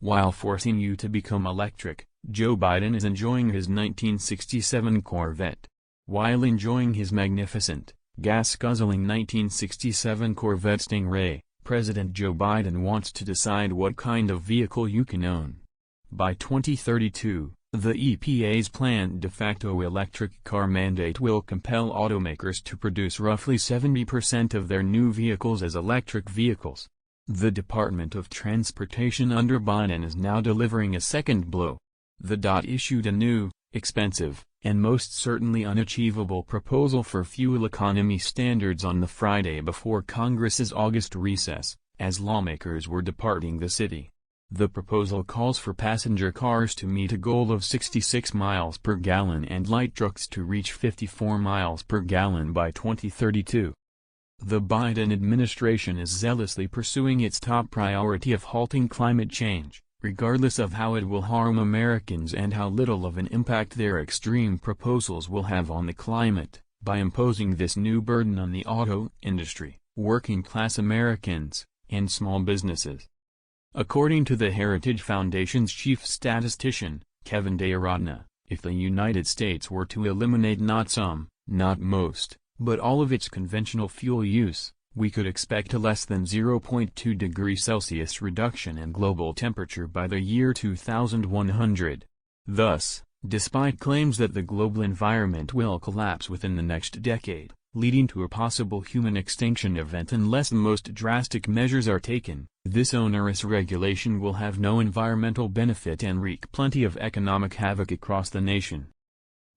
While forcing you to become electric, Joe Biden is enjoying his 1967 Corvette. While enjoying his magnificent, gas-guzzling 1967 Corvette Stingray, President Joe Biden wants to decide what kind of vehicle you can own. By 2032, the EPA's planned de facto electric car mandate will compel automakers to produce roughly 70% of their new vehicles as electric vehicles. The Department of Transportation under Biden is now delivering a second blow. The DOT issued a new, expensive, and most certainly unachievable proposal for fuel economy standards on the Friday before Congress's August recess, as lawmakers were departing the city. The proposal calls for passenger cars to meet a goal of 66 miles per gallon and light trucks to reach 54 miles per gallon by 2032. The Biden administration is zealously pursuing its top priority of halting climate change, regardless of how it will harm Americans and how little of an impact their extreme proposals will have on the climate, by imposing this new burden on the auto industry, working-class Americans, and small businesses. According to the Heritage Foundation's chief statistician, Kevin Dayaratna, if the United States were to eliminate not some, not most, but all of its conventional fuel use, we could expect a less than 0.2 degrees Celsius reduction in global temperature by the year 2100. Thus, despite claims that the global environment will collapse within the next decade, leading to a possible human extinction event unless the most drastic measures are taken, this onerous regulation will have no environmental benefit and wreak plenty of economic havoc across the nation.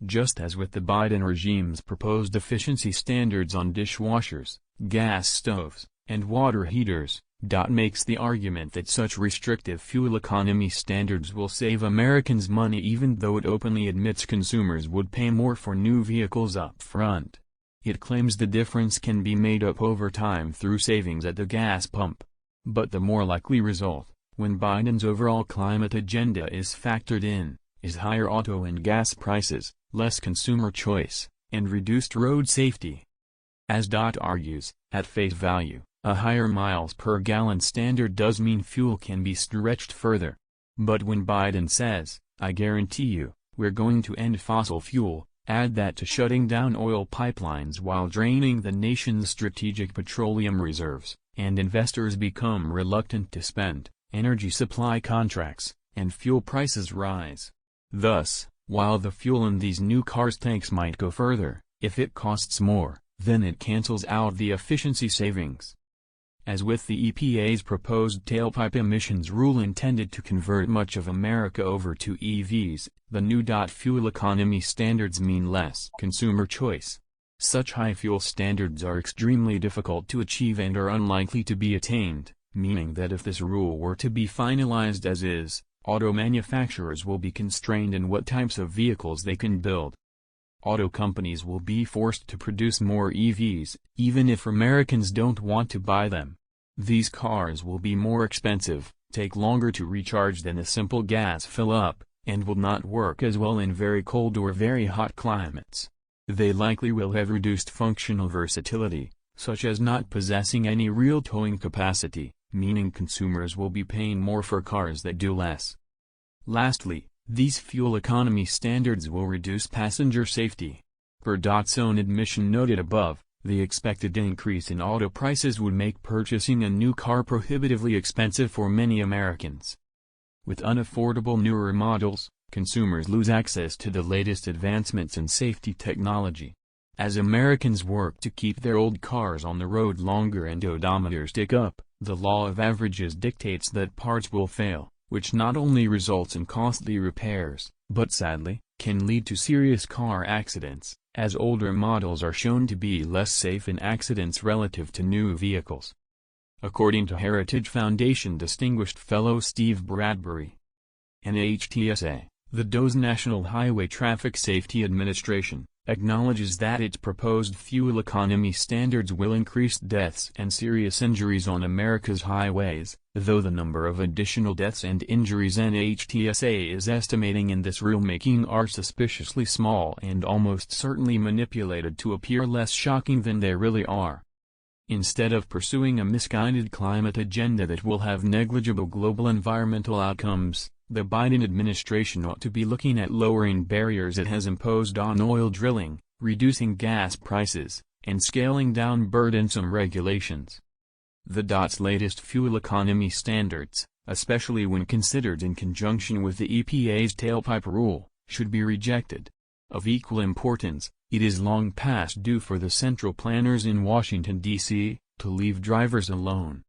Just as with the Biden regime's proposed efficiency standards on dishwashers, gas stoves, and water heaters, DOT makes the argument that such restrictive fuel economy standards will save Americans money even though it openly admits consumers would pay more for new vehicles up front. It claims the difference can be made up over time through savings at the gas pump. But the more likely result, when Biden's overall climate agenda is factored in, is higher auto and gas prices, less consumer choice, and reduced road safety. As DOT argues, at face value, a higher miles per gallon standard does mean fuel can be stretched further. But when Biden says, "I guarantee you, we're going to end fossil fuel," add that to shutting down oil pipelines while draining the nation's strategic petroleum reserves, and investors become reluctant to spend, energy supply contracts, and fuel prices rise. Thus, while the fuel in these new cars' tanks might go further, if it costs more, then it cancels out the efficiency savings. As with the EPA's proposed tailpipe emissions rule intended to convert much of America over to EVs, the new DOT fuel economy standards mean less consumer choice. Such high fuel standards are extremely difficult to achieve and are unlikely to be attained, meaning that if this rule were to be finalized as is, auto manufacturers will be constrained in what types of vehicles they can build. Auto companies will be forced to produce more EVs, even if Americans don't want to buy them. These cars will be more expensive, take longer to recharge than a simple gas fill-up, and will not work as well in very cold or very hot climates. They likely will have reduced functional versatility, such as not possessing any real towing capacity, meaning consumers will be paying more for cars that do less. Lastly, these fuel economy standards will reduce passenger safety. Per DOT's own admission noted above, the expected increase in auto prices would make purchasing a new car prohibitively expensive for many Americans. With unaffordable newer models, consumers lose access to the latest advancements in safety technology. As Americans work to keep their old cars on the road longer and odometers tick up, the law of averages dictates that parts will fail, which not only results in costly repairs, but sadly, can lead to serious car accidents, as older models are shown to be less safe in accidents relative to new vehicles. According to Heritage Foundation Distinguished Fellow Steve Bradbury, NHTSA, the DOE's National Highway Traffic Safety Administration, acknowledges that its proposed fuel economy standards will increase deaths and serious injuries on America's highways, though the number of additional deaths and injuries NHTSA is estimating in this rulemaking are suspiciously small and almost certainly manipulated to appear less shocking than they really are. Instead of pursuing a misguided climate agenda that will have negligible global environmental outcomes, the Biden administration ought to be looking at lowering barriers it has imposed on oil drilling, reducing gas prices, and scaling down burdensome regulations. The DOT's latest fuel economy standards, especially when considered in conjunction with the EPA's tailpipe rule, should be rejected. Of equal importance, it is long past due for the central planners in Washington, D.C., to leave drivers alone.